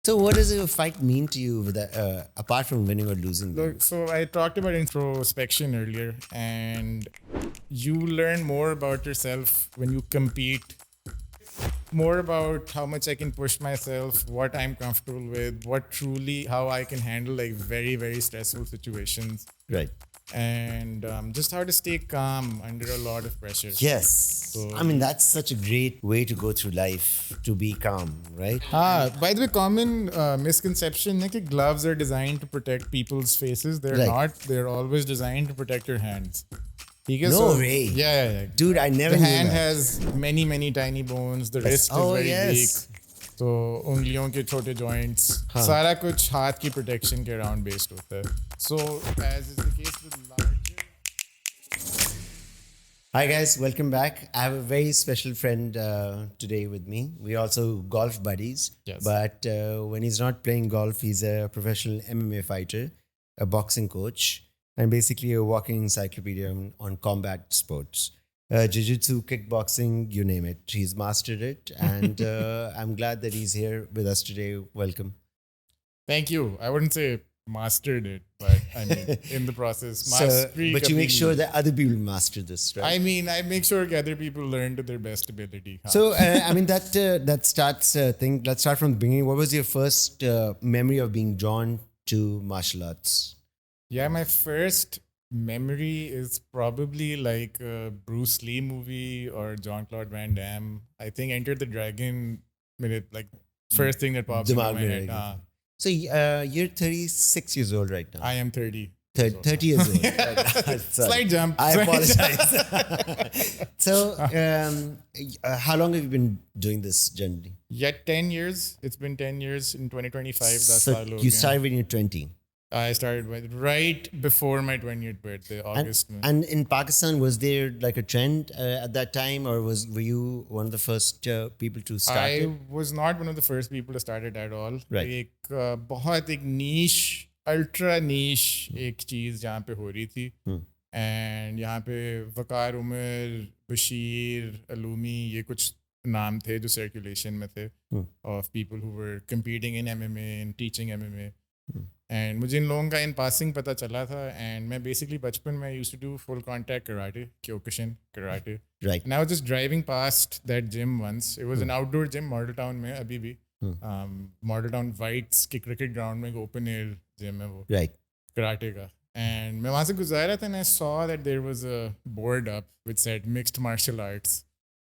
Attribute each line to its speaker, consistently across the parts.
Speaker 1: So, what does a fight mean to you, with apart from winning or losing?
Speaker 2: Look, so I talked about introspection earlier, and you learn more about yourself when you compete, more about how much I can push myself, what I'm comfortable with, what truly, how I can handle like very, very stressful situations,
Speaker 1: Right.
Speaker 2: and just how to stay calm under a lot of pressure.
Speaker 1: Yes.
Speaker 2: So,
Speaker 1: I mean, that's such a great way to go through life, to be calm, right?
Speaker 2: By the way, common misconception is that gloves are designed to protect people's faces. They're
Speaker 1: Right.
Speaker 2: not. They're always designed to protect your hands. ठीक है,
Speaker 1: No
Speaker 2: so
Speaker 1: way.
Speaker 2: yeah.
Speaker 1: Dude, I never
Speaker 2: The
Speaker 1: knew
Speaker 2: hand
Speaker 1: that.
Speaker 2: has many tiny bones. The
Speaker 1: Yes.
Speaker 2: wrist is
Speaker 1: Oh,
Speaker 2: very
Speaker 1: yes.
Speaker 2: weak. तो उंगलियों के छोटे joints, सारा कुछ हाथ की protection के around based होता है. So as is the case with larger.
Speaker 1: Hi, guys. Welcome back. I have a very special friend today with me. We're also golf buddies.
Speaker 2: Yes.
Speaker 1: But when he's not playing golf, he's a professional MMA fighter, a boxing coach, and basically a walking encyclopedia on combat sports. Jiu-jitsu, kickboxing, you name it. He's mastered it. And I'm glad that he's here with us today. Welcome.
Speaker 2: Thank you. I wouldn't say mastered it, but I mean in the process. Mastery
Speaker 1: But you make
Speaker 2: kabhi
Speaker 1: sure
Speaker 2: nahi.
Speaker 1: that other people master this, right?
Speaker 2: I mean, I make sure that other people learn to their best ability. हाँ.
Speaker 1: So, I mean, that starts thing. Let's start from the beginning. What was your first memory of being drawn to martial arts?
Speaker 2: Yeah, my first memory is probably like a Bruce Lee movie or Jean-Claude Van Damme. I think Enter the Dragon minute, like first thing that pops into
Speaker 1: Dimag
Speaker 2: my
Speaker 1: mein
Speaker 2: head.
Speaker 1: rahega. So, you're 36 years old right now.
Speaker 2: I am 30.
Speaker 1: 30 years old. Sorry.
Speaker 2: Slight jump.
Speaker 1: I
Speaker 2: Slight
Speaker 1: apologize. So, how long have you been doing this generally?
Speaker 2: Yeah, 10 years. It's been 10 years in 2025. That's
Speaker 1: So,
Speaker 2: how long.
Speaker 1: you started when you're 20.
Speaker 2: I started right before my 20th birthday, August. mein.
Speaker 1: And in Pakistan, was there like a trend at that time, or were you one of the first people to start
Speaker 2: I
Speaker 1: it?
Speaker 2: was not one of the first people to start it at all.
Speaker 1: Right.
Speaker 2: बहुत एक niche, ultra niche एक चीज़ जहाँ पे हो रही थी. And यहाँ पे वकार उमर, बशीर, अलूमी ये कुछ नाम थे जो circulation में थे of people who were competing in MMA and teaching MMA. And मुझे इन लोगों का in passing पता चला था. And मैं basically बचपन में used to do full contact karate, Kyokushin karate.
Speaker 1: Right.
Speaker 2: And I was just driving past that gym once. It was an outdoor gym, Model Town में अभी भी. Model Town Whites के cricket ground में एक open air gym है वो
Speaker 1: Right.
Speaker 2: karate का. And मैं वहाँ से गुजारा था and I saw that there was a board up which said mixed martial arts.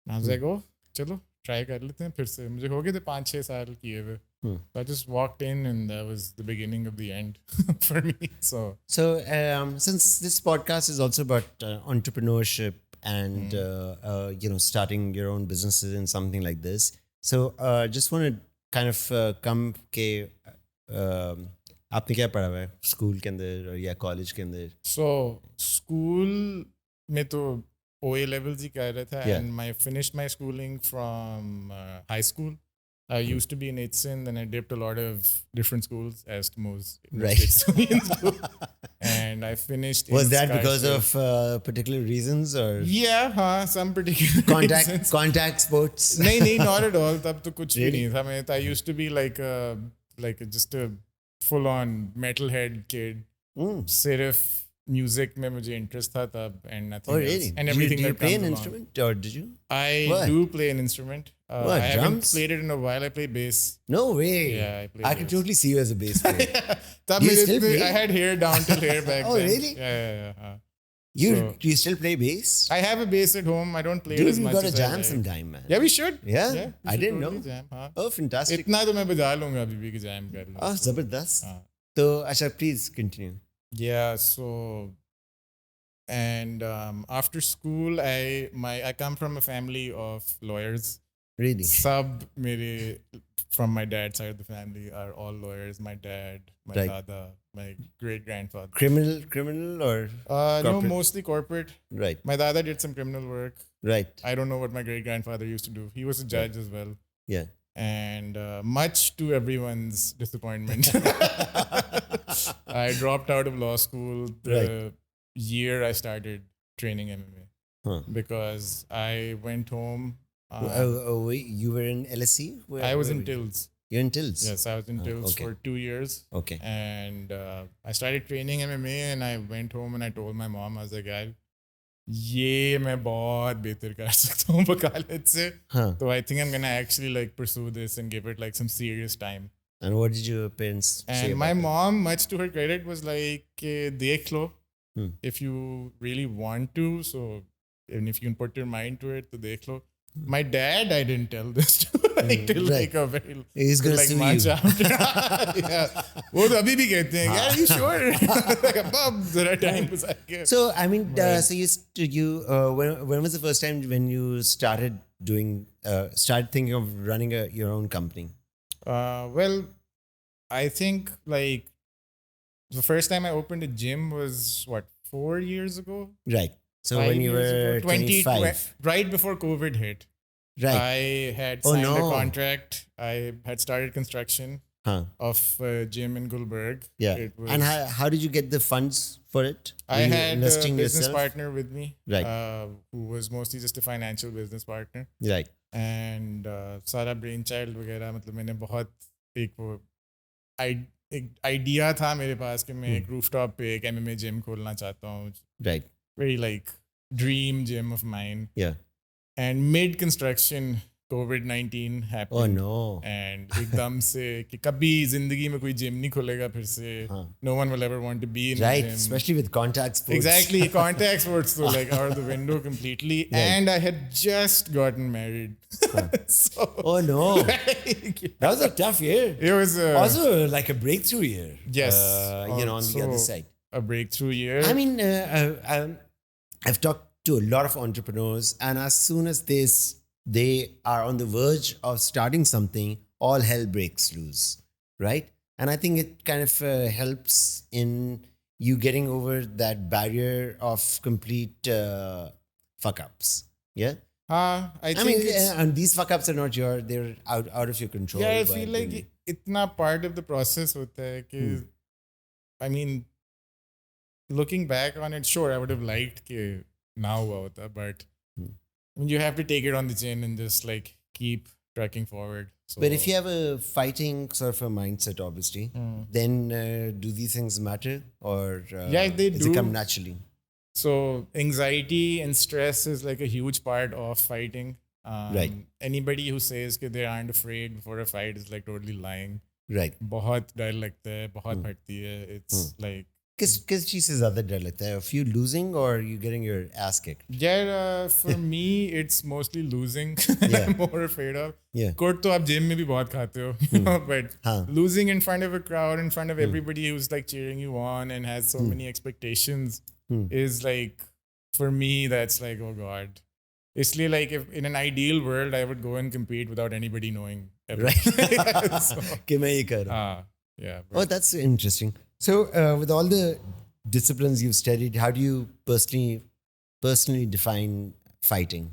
Speaker 2: And I was like, oh, चलो try कर लेते हैं फिर से. मुझे हो गए थे 5-6 साल किए हुए. So I just walked in and that was the beginning of the end for me. So
Speaker 1: Since this podcast is also about entrepreneurship and starting your own businesses and something like this, so just want to kind of come के आपने क्या पढ़ा हुआ है school के अंदर या college के अंदर?
Speaker 2: So school में तो OA levels ही कर रहा था.
Speaker 1: Yeah.
Speaker 2: And I finished my schooling from high school. I used to be in HSIN, then I dipped a lot of different schools as to most
Speaker 1: Right.
Speaker 2: kids to be in school. And I finished.
Speaker 1: Was
Speaker 2: in
Speaker 1: that because
Speaker 2: Scarsdale.
Speaker 1: of particular reasons or
Speaker 2: Yeah, some particular reasons.
Speaker 1: contact sports?
Speaker 2: नहीं, not at all. तब तो कुछ भी
Speaker 1: Really?
Speaker 2: नहीं था. I used to be just a full-on metalhead kid. सिर्फ music में मुझे interest था तब and nothing
Speaker 1: Oh,
Speaker 2: else.
Speaker 1: really?
Speaker 2: And
Speaker 1: Do
Speaker 2: everything
Speaker 1: you
Speaker 2: that
Speaker 1: play
Speaker 2: comes
Speaker 1: an
Speaker 2: along.
Speaker 1: instrument or did you?
Speaker 2: I
Speaker 1: What?
Speaker 2: do play an instrument.
Speaker 1: What,
Speaker 2: I haven't
Speaker 1: drums?
Speaker 2: played it in a while. I play bass.
Speaker 1: No way.
Speaker 2: Yeah, I play
Speaker 1: I can
Speaker 2: bass.
Speaker 1: totally see you as a bass player.
Speaker 2: तब
Speaker 1: Do you
Speaker 2: मेरे
Speaker 1: still
Speaker 2: इतने-
Speaker 1: play?
Speaker 2: I had hair down till here back
Speaker 1: Oh,
Speaker 2: then.
Speaker 1: really?
Speaker 2: Yeah.
Speaker 1: You
Speaker 2: So-
Speaker 1: do you still play bass?
Speaker 2: I have a bass at home. I don't play it
Speaker 1: Dude,
Speaker 2: as
Speaker 1: we
Speaker 2: much
Speaker 1: got to
Speaker 2: as I
Speaker 1: jam
Speaker 2: like.
Speaker 1: sometime, man.
Speaker 2: Yeah, we should.
Speaker 1: Yeah?
Speaker 2: we
Speaker 1: I
Speaker 2: should
Speaker 1: didn't
Speaker 2: totally
Speaker 1: know.
Speaker 2: Jam, हाँ.
Speaker 1: Oh, fantastic.
Speaker 2: इतना तो मैं बजा लूँगा अभी भी कि jam कर लूँ.
Speaker 1: Oh, zabardast.
Speaker 2: हाँ.
Speaker 1: So, Asha, please continue.
Speaker 2: Yeah, so and after school I come from a family of lawyers.
Speaker 1: Really?
Speaker 2: Sab mere from my dad's side of the family are all lawyers. My dad, my
Speaker 1: Right.
Speaker 2: dada, my great grandfather.
Speaker 1: Criminal or
Speaker 2: No,
Speaker 1: corporate?
Speaker 2: mostly corporate.
Speaker 1: right,
Speaker 2: My dada did some criminal work.
Speaker 1: right.
Speaker 2: I don't know what my great grandfather used to do. He was a judge as well.
Speaker 1: Yeah.
Speaker 2: And much to everyone's disappointment, I dropped out of law school the year I started training MMA
Speaker 1: Huh.
Speaker 2: because I went home.
Speaker 1: Wait, you were in LSE?
Speaker 2: I was
Speaker 1: where
Speaker 2: in
Speaker 1: were you?
Speaker 2: Tills.
Speaker 1: You're in Tills?
Speaker 2: Yes, I was in Tills
Speaker 1: okay.
Speaker 2: for 2 years.
Speaker 1: Okay.
Speaker 2: And I started training MMA and I went home and I told my mom, I was like, यार ये मैं बहुत बेहतर कर सकता हूँ वकालत से.
Speaker 1: Huh.
Speaker 2: So I think I'm gonna actually like pursue this and give it like some serious time.
Speaker 1: And what did your parents say
Speaker 2: And
Speaker 1: about
Speaker 2: my
Speaker 1: that?
Speaker 2: mom, much to her credit, was like, dekh lo,
Speaker 1: Hmm.
Speaker 2: if you really want to. So, and if you can put your mind to it, to dekh lo. My dad, I didn't tell this to like, till
Speaker 1: Right.
Speaker 2: like a very
Speaker 1: He's gonna
Speaker 2: like
Speaker 1: sue
Speaker 2: much
Speaker 1: you.
Speaker 2: after. Yeah. वो तो अभी भी कहते हैं, yeah, you sure? Like, above, जरा time गुजार के.
Speaker 1: So I mean,
Speaker 2: Right.
Speaker 1: so when was the first time when you started started thinking of running your own company?
Speaker 2: Well, I think like the first time I opened a gym was what, 4 years ago?
Speaker 1: Right. So
Speaker 2: 5
Speaker 1: when you
Speaker 2: years
Speaker 1: were
Speaker 2: ago?
Speaker 1: 25,
Speaker 2: right before COVID hit.
Speaker 1: right?
Speaker 2: I had
Speaker 1: Oh,
Speaker 2: signed a
Speaker 1: no.
Speaker 2: contract. I had started construction
Speaker 1: Huh.
Speaker 2: of a gym in Gulberg.
Speaker 1: Yeah.
Speaker 2: It was,
Speaker 1: And how did you get the funds for it?
Speaker 2: I
Speaker 1: Were you
Speaker 2: had a
Speaker 1: investing
Speaker 2: business
Speaker 1: yourself?
Speaker 2: partner with me,
Speaker 1: Right.
Speaker 2: who was mostly just a financial business partner.
Speaker 1: Right.
Speaker 2: And सारा brain child वगैरह, मतलब मैंने बहुत एक वो एक idea था मेरे पास कि मैं एक रूफटॉप पे एक MMA जिम खोलना चाहता हूँ.
Speaker 1: Right.
Speaker 2: Very like dream gym of mine.
Speaker 1: Yeah.
Speaker 2: And mid construction COVID-19 happened.
Speaker 1: Oh no.
Speaker 2: And एकदम से कि कभी जिंदगी में कोई जिम नहीं खुलेगा फिर से. No one will ever want to be in a
Speaker 1: Right.
Speaker 2: gym.
Speaker 1: Especially with contact sports.
Speaker 2: Exactly, contact sports so like out of the window completely. And I had just gotten married. So
Speaker 1: Oh no.
Speaker 2: like,
Speaker 1: That was a tough year.
Speaker 2: it was
Speaker 1: Also like a breakthrough year.
Speaker 2: Yes.
Speaker 1: On the
Speaker 2: Also
Speaker 1: other side.
Speaker 2: a breakthrough year.
Speaker 1: I mean, I've talked to a lot of entrepreneurs, and as soon as they are on the verge of starting something, all hell breaks loose, right? And I think it kind of helps in you getting over that barrier of complete fuck ups. Yeah.
Speaker 2: I think
Speaker 1: I mean,
Speaker 2: it's,
Speaker 1: and these fuck ups are not they're out of your control.
Speaker 2: yeah, I
Speaker 1: but
Speaker 2: feel like
Speaker 1: then-
Speaker 2: इतना part of the process होता है कि I mean, looking back on it, sure, I would have liked कि ना हुआ होता, but I mean, you have to take it on the chin and just like keep tracking forward. So,
Speaker 1: But if you have a fighting sort of a mindset, obviously, then do these things matter, or
Speaker 2: Yeah, they
Speaker 1: does
Speaker 2: do.
Speaker 1: it come naturally?
Speaker 2: so anxiety and stress is like a huge part of fighting.
Speaker 1: Right.
Speaker 2: Anybody who says that they aren't afraid before a fight is like totally lying.
Speaker 1: Right.
Speaker 2: बहुत डर लगता है, बहुत फटती है. It's like
Speaker 1: किस चीज़ से ज़्यादा डर लगता है? Of you losing or you getting your ass kicked?
Speaker 2: yeah, for me it's mostly losing.
Speaker 1: Yeah.
Speaker 2: I'm more afraid of.
Speaker 1: Yeah.
Speaker 2: कोट तो आप जिम में भी बहुत खाते हो, you know, but
Speaker 1: हाँ.
Speaker 2: losing in front of a crowd, in front of everybody who's like cheering you on and has so many expectations is like, for me, that's like, oh God. इसलिए like if in an ideal world I would go and compete without anybody knowing. Ever.
Speaker 1: Right.
Speaker 2: So,
Speaker 1: कि मैं ये कर रहा हूँ.
Speaker 2: yeah.
Speaker 1: Oh, that's interesting. So, with all the disciplines you've studied, how do you personally define fighting?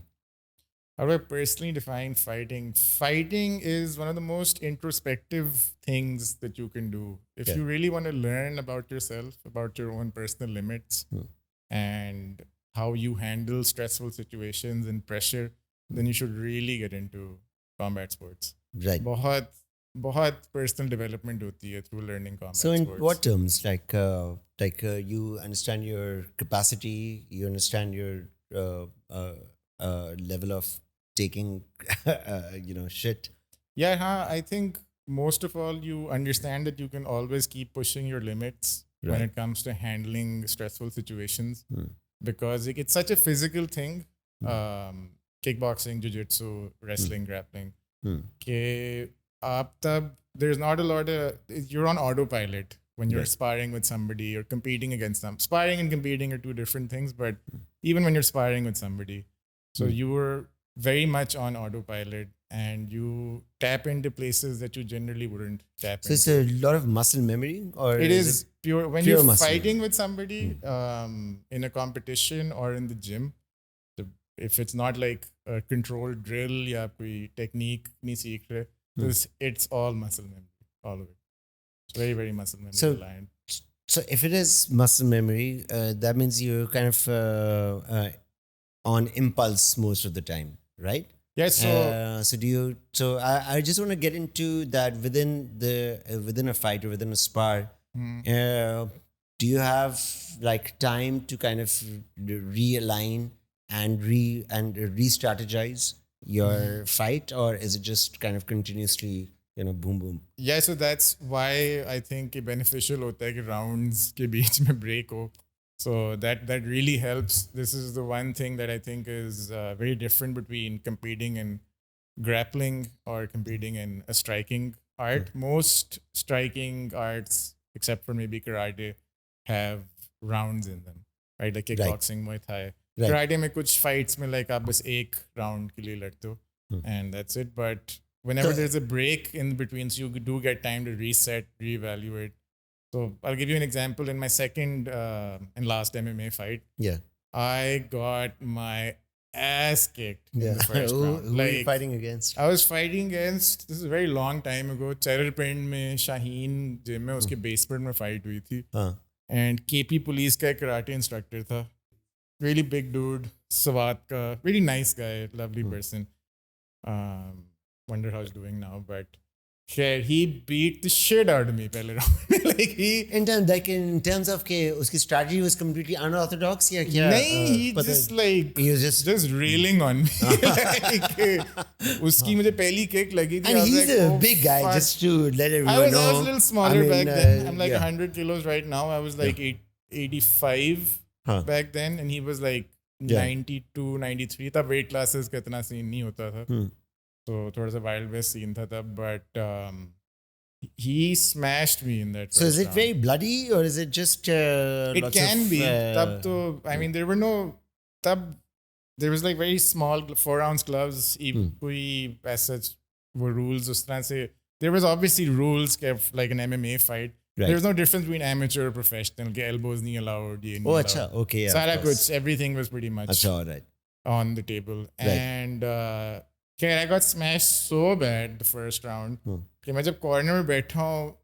Speaker 2: How do I personally define fighting? Fighting is one of the most introspective things that you can do. If
Speaker 1: Yeah.
Speaker 2: you really want to learn about yourself, about your own personal limits, and how you handle stressful situations and pressure, then you should really get into combat sports.
Speaker 1: Right.
Speaker 2: बहुत personal development होती है through learning combat
Speaker 1: So, in
Speaker 2: sports.
Speaker 1: what terms? Like you understand your capacity, you understand your level of taking, shit.
Speaker 2: Yeah, I think most of all, you understand that you can always keep pushing your limits when
Speaker 1: Right.
Speaker 2: it comes to handling stressful situations, because it's such a physical thing. Kickboxing, jiu-jitsu, wrestling, grappling. There's not a lot of, you're on autopilot when you're
Speaker 1: Right.
Speaker 2: sparring with somebody or competing against them. Sparring and competing are two different things, but even when you're sparring with somebody, so you were very much on autopilot and you tap into places that you generally wouldn't tap
Speaker 1: So, it's
Speaker 2: into.
Speaker 1: a lot of muscle memory, or
Speaker 2: It is pure, when
Speaker 1: pure
Speaker 2: you're
Speaker 1: muscle
Speaker 2: fighting with somebody in a competition or in the gym, if it's not like a controlled drill या कोई technique नहीं सीख रहे, it's all muscle memory, all of it. It's very, very muscle memory
Speaker 1: So-
Speaker 2: reliant.
Speaker 1: So if it is muscle memory, that means you're kind of on impulse most of the time, right?
Speaker 2: Yeah, so
Speaker 1: So do you? So I just want to get into that within a fight or within a spar. Do you have like time to kind of realign and re-strategize your fight, or is it just kind of continuously boom boom?
Speaker 2: yeah, so that's why I think it beneficial होता है कि rounds के बीच में break हो. So that really helps. This is the one thing that I think is very different between competing in grappling or competing in a striking art. Most striking arts, except for maybe karate, have rounds in them, right? Like kickboxing, Muay Thai.
Speaker 1: Right.
Speaker 2: Karate में कुछ fights में like आप बस एक round के लिए लड़ते हो, and that's it. But whenever there's a break in between, so you do get time to reset, reevaluate. So I'll give you an example. In my second and last MMA fight,
Speaker 1: Yeah.
Speaker 2: I got my ass kicked in
Speaker 1: Yeah.
Speaker 2: the first round.
Speaker 1: Who were you fighting against?
Speaker 2: I was fighting against, this is a very long time ago, Cherarpend में Shaheen gym में उसके basement में fight हुई थी.
Speaker 1: हाँ.
Speaker 2: And KP police का एक karate instructor था. Really big dude, Swat ka, really nice guy, lovely person. Wonder how he's doing now, but yeah, he beat the shit out of me pehle round. Like he
Speaker 1: In terms of के उसकी strategy was completely unorthodox या क्या?
Speaker 2: नहीं, he just like
Speaker 1: he was just
Speaker 2: reeling on me. Like, उसकी मुझे पहली kick लगी थी.
Speaker 1: and
Speaker 2: I was
Speaker 1: he's
Speaker 2: like,
Speaker 1: a
Speaker 2: oh,
Speaker 1: big guy,
Speaker 2: fuck.
Speaker 1: just to let everyone
Speaker 2: I was
Speaker 1: know.
Speaker 2: a little smaller back then. I'm like
Speaker 1: yeah.
Speaker 2: 100 kilos right now. I was like 85 back then, and he was like 92, 93. तब weight classes का इतना scene नहीं होता था. So थोड़ा सा wild west scene था तब, but he smashed me in that.
Speaker 1: So is it
Speaker 2: round.
Speaker 1: very bloody or is it just?
Speaker 2: It
Speaker 1: lots
Speaker 2: can
Speaker 1: of,
Speaker 2: be. Tab to, I mean, there were no. Tab, there was like very small 4-ounce gloves. Koi as such were rules. Us tarah se, there was obviously rules kept like an MMA fight.
Speaker 1: Right.
Speaker 2: There was no difference between amateur or professional. Ke elbows nahi allowed. Ye nahi
Speaker 1: Oh,
Speaker 2: allowed.
Speaker 1: acha, okay, yeah.
Speaker 2: Sara
Speaker 1: of course.
Speaker 2: kuch, everything was pretty much
Speaker 1: Acha, all right.
Speaker 2: on the table.
Speaker 1: Right.
Speaker 2: And I got smashed so bad the first round. कि मैं जब corner में बैठा हूँ,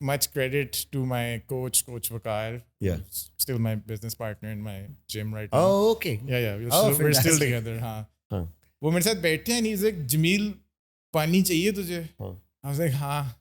Speaker 2: much credit to my coach Vakar.
Speaker 1: Yeah.
Speaker 2: Who's still my business partner in my gym right now.
Speaker 1: Oh, okay.
Speaker 2: Yeah.
Speaker 1: Oh,
Speaker 2: We're still
Speaker 1: fantastic.
Speaker 2: together. हाँ.
Speaker 1: हाँ.
Speaker 2: वो मेरे साथ बैठे हैं and he's like, Jameel, पानी चाहिए तुझे? I was like, हाँ.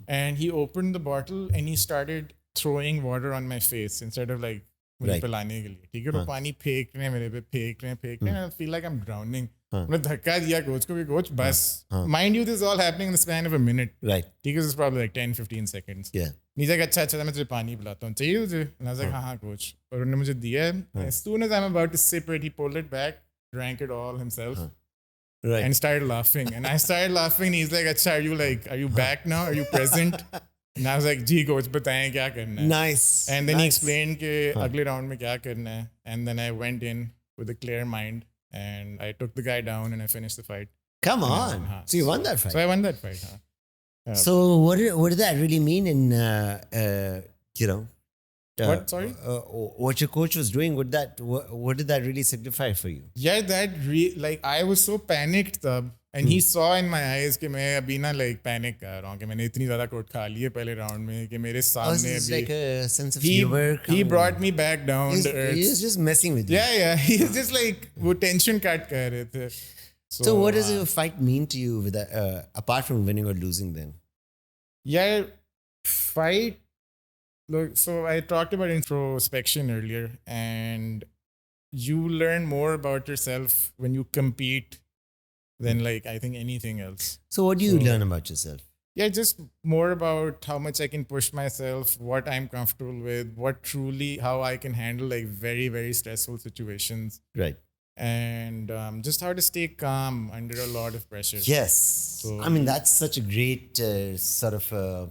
Speaker 2: And he opened the bottle and he started throwing water on my face instead of like मुझे
Speaker 1: Right.
Speaker 2: पिलाने के लिए. ठीक है, वो पानी फेंक रहे हैं मेरे पे, फेंक रहे हैं. I feel like I'm drowning. मैं धक्का दिया कोच को भी, coach bus. Mind you, this is all happening in the span of a minute.
Speaker 1: Right.
Speaker 2: ठीक है, this is probably like 10-15 seconds.
Speaker 1: Yeah.
Speaker 2: He's like, अच्छा मैं तुझे पानी पिलाता हूँ, चाहिए तुझे? And I was like, हाँ coach. और उन्होंने मुझे दिया. As soon as I'm about to sip it, he pulled it back, drank it all himself.
Speaker 1: Right.
Speaker 2: And started laughing. And I started laughing. He's like, अच्छा, are you back now? Are you present? And I was like, ji coach, बताएं क्या करना है?
Speaker 1: Nice.
Speaker 2: And then he
Speaker 1: nice.
Speaker 2: explained कि अगले round में क्या करना है. And then I went in with a clear mind and I took the guy down and I finished the fight.
Speaker 1: Come on. So you won that fight.
Speaker 2: So I won that fight. Huh?
Speaker 1: So what did that really mean in
Speaker 2: What? Sorry?
Speaker 1: What your coach was doing? What did that really signify for you?
Speaker 2: Yeah, like I was so panicked tab. And he saw in my eyes कि मैं अभी ना like panic कर रहा हूँ कि मैंने इतनी ज़्यादा कोट खा ली है पहले round में कि मेरे सामने
Speaker 1: It's
Speaker 2: अभी
Speaker 1: like a sense of humor.
Speaker 2: he brought me back down to earth.
Speaker 1: He was just messing with you.
Speaker 2: Yeah. He's just like वो tension cut कर रहे थे.
Speaker 1: So what does a fight mean to you with that, apart from winning or losing then?
Speaker 2: Yeah, fight. Look, so I talked about introspection earlier, and you learn more about yourself when you compete than like I think anything else.
Speaker 1: So what do you learn about yourself?
Speaker 2: Yeah, just more about how much I can push myself, what I'm comfortable with, how I can handle like very, very stressful situations.
Speaker 1: Right.
Speaker 2: And just how to stay calm under a lot of pressure.
Speaker 1: Yes.
Speaker 2: So-
Speaker 1: I mean, that's such a great sort of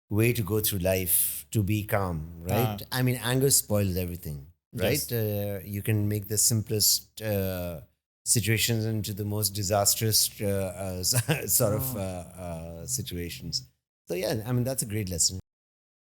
Speaker 1: way to go through life, to be calm, right? I mean, anger spoils everything, right?
Speaker 2: Yes.
Speaker 1: You can make the simplest situations into the most disastrous sort of situations. So yeah, I mean, that's a great lesson.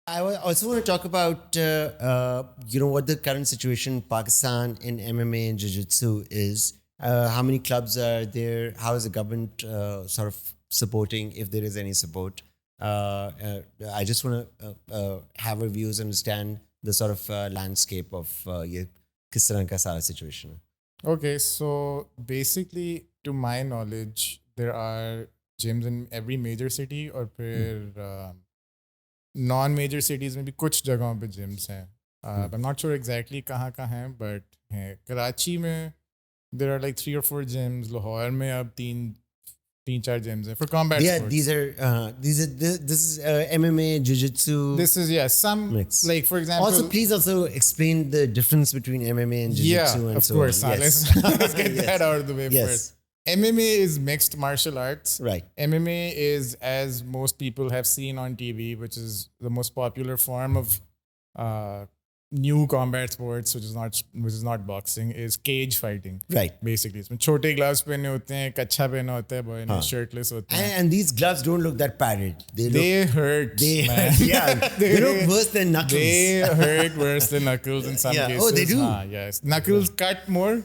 Speaker 1: I also want to talk about what the current situation in Pakistan in MMA and Jiu-Jitsu is. How many clubs are there? How is the government sort of supporting, if there is any support? I just want to have our views, understand the sort of landscape of ये किस तरह का सारा situation है.
Speaker 2: Okay, so basically, to my knowledge, there are gyms in every major city और फिर non-major cities में भी कुछ जगहों पे gyms हैं. I'm not sure exactly कहाँ हैं, but हैं. कराची में there are like 3 or 4 gyms. Lahore में अब 3-4 gyms हैं for combat
Speaker 1: Yeah,
Speaker 2: sports.
Speaker 1: this is MMA, jiu-jitsu.
Speaker 2: This is some
Speaker 1: mix.
Speaker 2: like for example.
Speaker 1: Also, please also explain the difference between MMA and jiu-jitsu
Speaker 2: Yeah,
Speaker 1: and
Speaker 2: of
Speaker 1: so
Speaker 2: course.
Speaker 1: on. Yes.
Speaker 2: Let's get
Speaker 1: Yes.
Speaker 2: that out of the way
Speaker 1: Yes.
Speaker 2: first. MMA is mixed martial arts.
Speaker 1: Right.
Speaker 2: MMA is, as most people have seen on TV, which is the most popular form of new combat sports, which is not boxing, is cage fighting.
Speaker 1: Right.
Speaker 2: Basically, इसमें छोटे gloves पहने होते हैं, कच्छा पहना होता है, boy ने shirtless होते हैं.
Speaker 1: And these gloves don't look that padded.
Speaker 2: They hurt, man.
Speaker 1: Yeah, they look worse than knuckles.
Speaker 2: They hurt worse than knuckles in some
Speaker 1: Yeah.
Speaker 2: cases.
Speaker 1: Oh, they do?
Speaker 2: Yes. Knuckles cut more.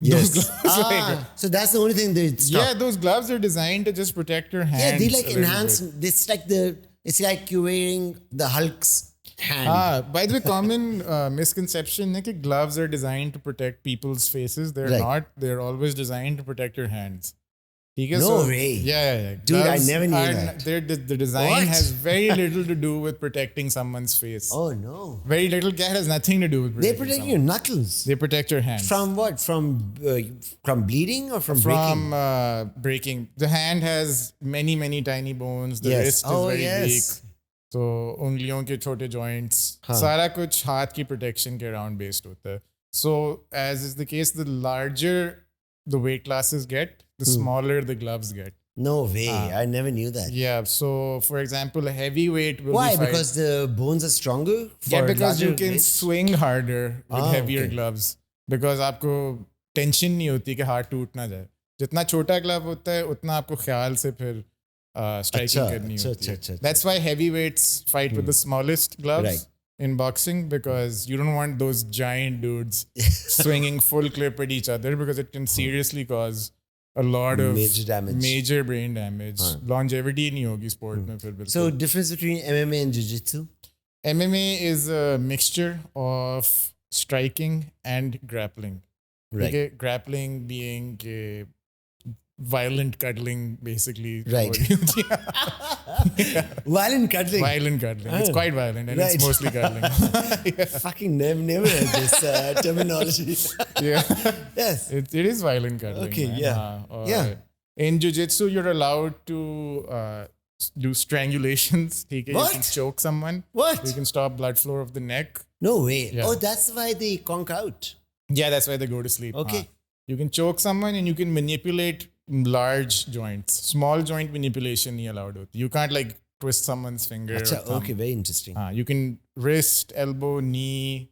Speaker 1: Yes.
Speaker 2: Those gloves, like,
Speaker 1: So that's the only thing they stop.
Speaker 2: yeah, those gloves are designed to just protect your hands.
Speaker 1: Yeah, they like
Speaker 2: a little
Speaker 1: enhance.
Speaker 2: bit.
Speaker 1: It's like you're wearing the Hulk's hand.
Speaker 2: By the way, common misconception is that gloves are designed to protect people's faces. They're
Speaker 1: Right.
Speaker 2: not. They're always designed to protect your hands. Okay,
Speaker 1: No
Speaker 2: so,
Speaker 1: way.
Speaker 2: Yeah.
Speaker 1: Dude, I
Speaker 2: Gloves
Speaker 1: never knew
Speaker 2: are-
Speaker 1: that.
Speaker 2: The design
Speaker 1: What?
Speaker 2: has very little to do with protecting someone's face.
Speaker 1: Oh no!
Speaker 2: Very little. That has nothing to do with
Speaker 1: They
Speaker 2: protecting
Speaker 1: protect
Speaker 2: someone.
Speaker 1: your knuckles
Speaker 2: They protect your hands.
Speaker 1: from what? From bleeding or from breaking?
Speaker 2: Breaking. The hand has many tiny bones. The
Speaker 1: Yes.
Speaker 2: wrist is
Speaker 1: Oh,
Speaker 2: very
Speaker 1: yes.
Speaker 2: weak. So उंगलियों के छोटे joints.
Speaker 1: हाँ.
Speaker 2: सारा कुछ हाथ की protection के around based होता है. So as is the case, the larger the weight classes get, the smaller the gloves get.
Speaker 1: No way! I never knew that.
Speaker 2: Yeah. So for example, a heavyweight will
Speaker 1: Why?
Speaker 2: be fight-
Speaker 1: Because the bones are stronger. For
Speaker 2: yeah, because you
Speaker 1: larger
Speaker 2: can
Speaker 1: weights?
Speaker 2: swing harder with heavier
Speaker 1: okay.
Speaker 2: gloves. Because आपको tension नहीं होती कि हाथ टूट ना जाए. जितना छोटा ग्लव होता है उतना आपको ख्याल से फिर स्ट्राइकिंग
Speaker 1: अच्छा,
Speaker 2: करनी
Speaker 1: अच्छा,
Speaker 2: होती है.
Speaker 1: अच्छा, अच्छा,
Speaker 2: That's why heavyweights fight with the smallest gloves
Speaker 1: Right.
Speaker 2: in boxing, because you don't want those giant dudes swinging full clip at each other, because it can seriously cause a lot of
Speaker 1: Major damage.
Speaker 2: major brain damage. Longevity नहीं होगी sport में फिर बिल्कुल.
Speaker 1: So difference between MMA and jiu-jitsu?
Speaker 2: MMA is a mixture of striking and grappling.
Speaker 1: Right.
Speaker 2: Okay, grappling being violent cuddling, basically.
Speaker 1: Right. Violent cuddling.
Speaker 2: Violent cuddling. It's quite violent, and
Speaker 1: Right.
Speaker 2: it's mostly cuddling.
Speaker 1: Fucking never heard this terminology.
Speaker 2: Yeah,
Speaker 1: Yes.
Speaker 2: it is violent cuddling.
Speaker 1: Okay,
Speaker 2: man.
Speaker 1: yeah.
Speaker 2: Or
Speaker 1: Yeah.
Speaker 2: In jiu-jitsu, you're allowed to do strangulations. Okay, you
Speaker 1: What?
Speaker 2: can choke someone.
Speaker 1: What?
Speaker 2: You can stop blood flow of the neck.
Speaker 1: No way.
Speaker 2: Yeah.
Speaker 1: Oh, that's why they conk out.
Speaker 2: Yeah, that's why they go to sleep.
Speaker 1: Okay.
Speaker 2: You can choke someone and you can manipulate large joints. Small joint manipulation nahi allowed hoti. You can't like twist someone's finger.
Speaker 1: Acha,
Speaker 2: or thumb.
Speaker 1: okay, very interesting.
Speaker 2: You can wrist, elbow, knee.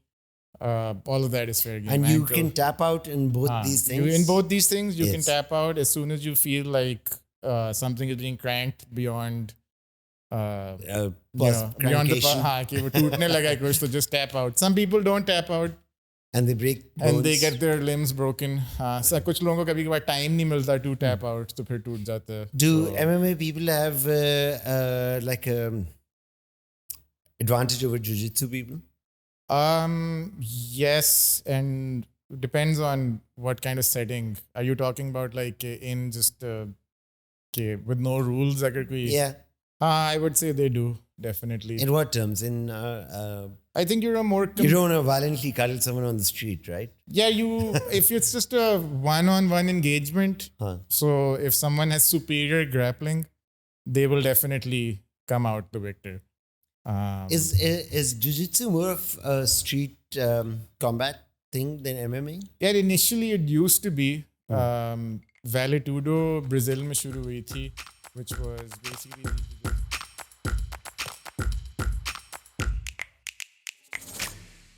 Speaker 2: All of that is fair game.
Speaker 1: And you
Speaker 2: Ankle.
Speaker 1: can tap out in both these things.
Speaker 2: In both these things, you can
Speaker 1: Yes.
Speaker 2: tap out as soon as you feel like something is being cranked beyond.
Speaker 1: Pause,
Speaker 2: Beyond the
Speaker 1: crancation.
Speaker 2: कि वो टूटने लगा है कुछ, तो just tap out. Some people don't tap out.
Speaker 1: And they break bones.
Speaker 2: And they get their limbs broken. हाँ, कुछ लोगों को कभी कभार टाइम नहीं मिलता to tap out, तो फिर टूट जाता है.
Speaker 1: Do
Speaker 2: So,
Speaker 1: MMA people have like advantage over jiu-jitsu people?
Speaker 2: yes, and depends on what kind of setting. Are you talking about like in just with no rules? अगर कोई,
Speaker 1: Yeah.
Speaker 2: I would say they do, definitely.
Speaker 1: In what terms? In
Speaker 2: I think you're a more
Speaker 1: you don't want to violently cuddle someone on the street, right?
Speaker 2: yeah, if it's just a one-on-one engagement.
Speaker 1: Huh.
Speaker 2: So if someone has superior grappling, they will definitely come out the victor.
Speaker 1: Is jiu-jitsu more of a street combat thing than MMA?
Speaker 2: Yeah, initially it used to be. Vale Tudo, Brazil में शुरू हुई थी, which was basically